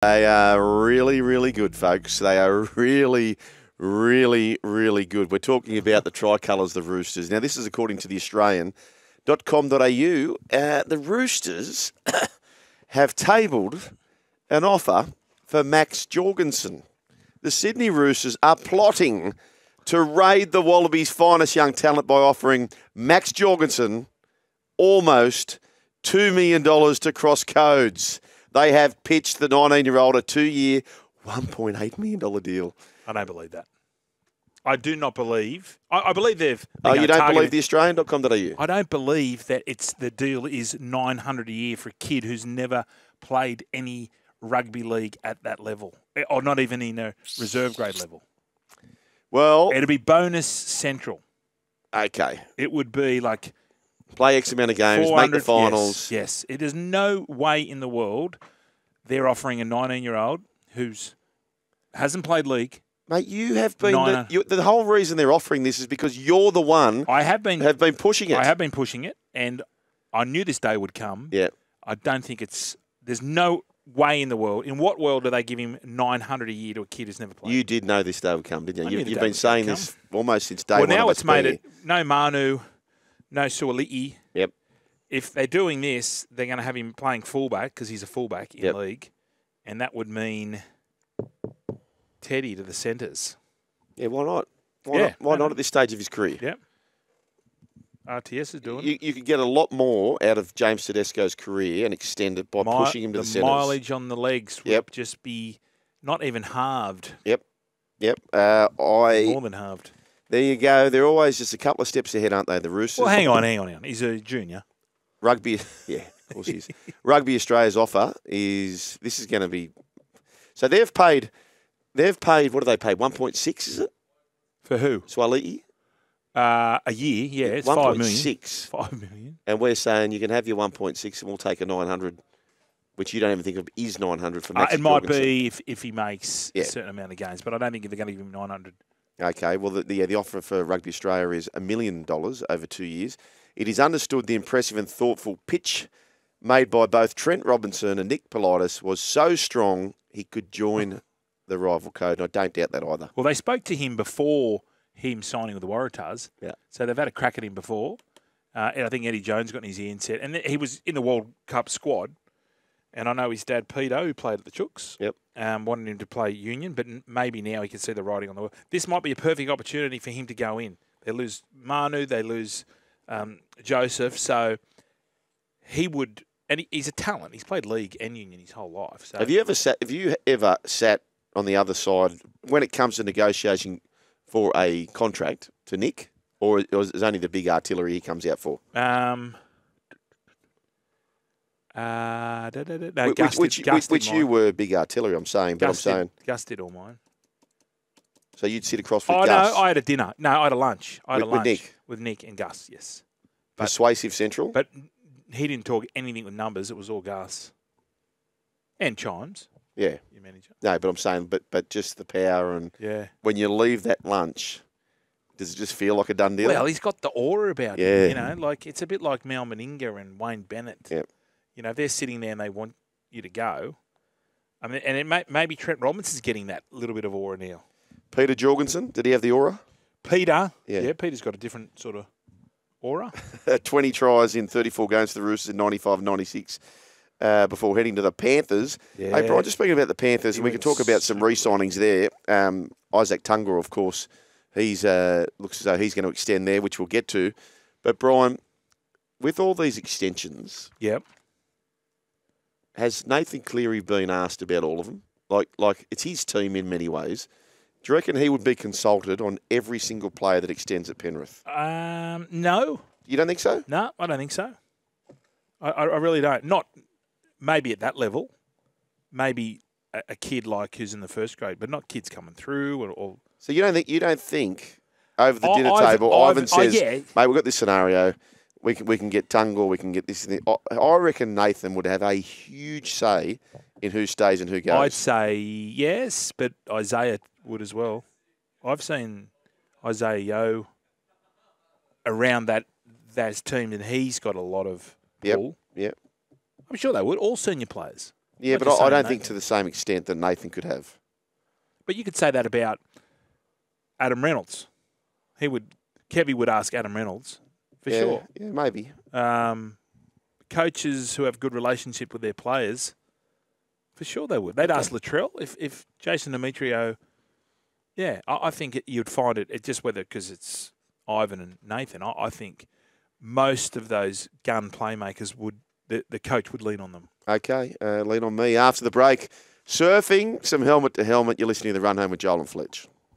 They are really, really good, folks. They are really, really, really good. We're talking about the tricolours, the Roosters. Now, this is according to the Australian.com.au. The Roosters have tabled an offer for Max Jorgenson. The Sydney Roosters are plotting to raid the Wallabies' finest young talent by offering Max Jorgenson almost $2 million to cross codes. They have pitched the 19-year-old a 2-year, $1.8 million deal. I don't believe that. I do not believe. I believe they've. Oh, you don't believe the Australian.com.au? I don't believe that the deal is $900 a year for a kid who's never played any rugby league at that level, or not even in a reserve grade level. Well, it'd be bonus central. Okay. It would be like play X amount of games, make the finals. Yes. It is no way in the world they're offering a 19-year-old who's hasn't played league. Mate, you have been the whole reason they're offering this is because you're the one. I have been pushing it. I have been pushing it, and I knew this day would come. Yeah. I don't think there's no way in the world. In what world do they give him $900 a year to a kid who's never played? You did know this day would come, didn't you? You've been saying this almost since day one. Well, now it's made it no Manu, no Suoli'i. Yep. If they're doing this, they're going to have him playing fullback because he's a fullback in league, and that would mean Teddy to the centres. Yeah, why not? Why not at this stage of his career? Yep. RTS is doing it. You could get a lot more out of James Tedesco's career and extend it by pushing him to the centres. The mileage on the legs would just be not even halved. Yep. More than halved. There you go. They're always just a couple of steps ahead, aren't they, the Roosters? Well, hang on. He's a junior. Rugby, yeah, of course he is. Rugby Australia's offer this is going to be, so they've paid, what do they pay, 1.6, is it? For who? Suoli'i? A year, yeah, it's 5 million. 1.6. 5 million. And we're saying you can have your 1.6 and we'll take a 900, which you don't even think of is 900 for Max It might Jorgensen. be if he makes a certain amount of games, but I don't think they're going to give him 900. Okay, well, the offer for Rugby Australia is $1 million over 2 years. It is understood the impressive and thoughtful pitch made by both Trent Robinson and Nick Politis was so strong he could join the rival code, and I don't doubt that either. Well, they spoke to him before him signing with the Waratahs. Yeah. So they've had a crack at him before. And I think Eddie Jones got in his ear and said, and he was in the World Cup squad. And I know his dad, Peter, who played at the Chooks, wanted him to play Union, but maybe now he can see the writing on the wall. This might be a perfect opportunity for him to go in. They lose Manu, they lose Joseph, so he would, and he's a talent. He's played league and Union his whole life. So Have you ever sat on the other side when it comes to negotiating for a contract to Nick, or is it only the big artillery he comes out for? No, which you were big artillery, I'm saying, but Gus did all mine. So you'd sit across with Gus? No, I had a dinner. No, I had a lunch. With Nick? With Nick and Gus, yes. Persuasive Central? But he didn't talk anything with numbers. It was all Gus. And Chimes. Yeah. Your manager. No, but I'm saying, but just the power and when you leave that lunch, does it just feel like a done deal? Well, he's got the aura about him. Yeah. You know, like it's a bit like Mal Meninga and Wayne Bennett. Yep. You know, if they're sitting there and they want you to go, I mean, and it maybe Trent Robinson's getting that little bit of aura now. Peter Jorgensen, did he have the aura? Peter, yeah, Peter's got a different sort of aura. 20 tries in 34 games for the Roosters in 95-96 before heading to the Panthers. Yeah. Hey, Brian, just speaking about the Panthers, and we can talk about some re-signings there. Isaac Tunga, of course, he's looks as though he's going to extend there, which we'll get to. But, Brian, with all these extensions, has Nathan Cleary been asked about all of them? Like it's his team in many ways. Do you reckon he would be consulted on every single player that extends at Penrith? No. You don't think so? No, I don't think so. I really don't. Not maybe at that level. Maybe a kid like who's in the first grade, but not kids coming through or So you don't think over the dinner table, Ivan says, mate, we've got this scenario. We can get Tunga, we can get this. And I reckon Nathan would have a huge say in who stays and who goes. I'd say yes, but Isaiah would as well. I've seen Isaiah Yeo around that team, and he's got a lot of pull. Yep. I'm sure they would. All senior players. Yeah, Not but just I saying don't Nathan. think to the same extent that Nathan could have. But you could say that about Adam Reynolds. Kevy would ask Adam Reynolds for sure. Yeah, maybe. Coaches who have good relationship with their players, for sure they would. They'd ask Latrell if Jason Demetrio. Yeah, I think you'd find it just whether because it's Ivan and Nathan. I think most of those gun playmakers the coach would lean on them. Okay, lean on me after the break. Surfing, some helmet to helmet. You're listening to the Run Home with Joel and Fletch.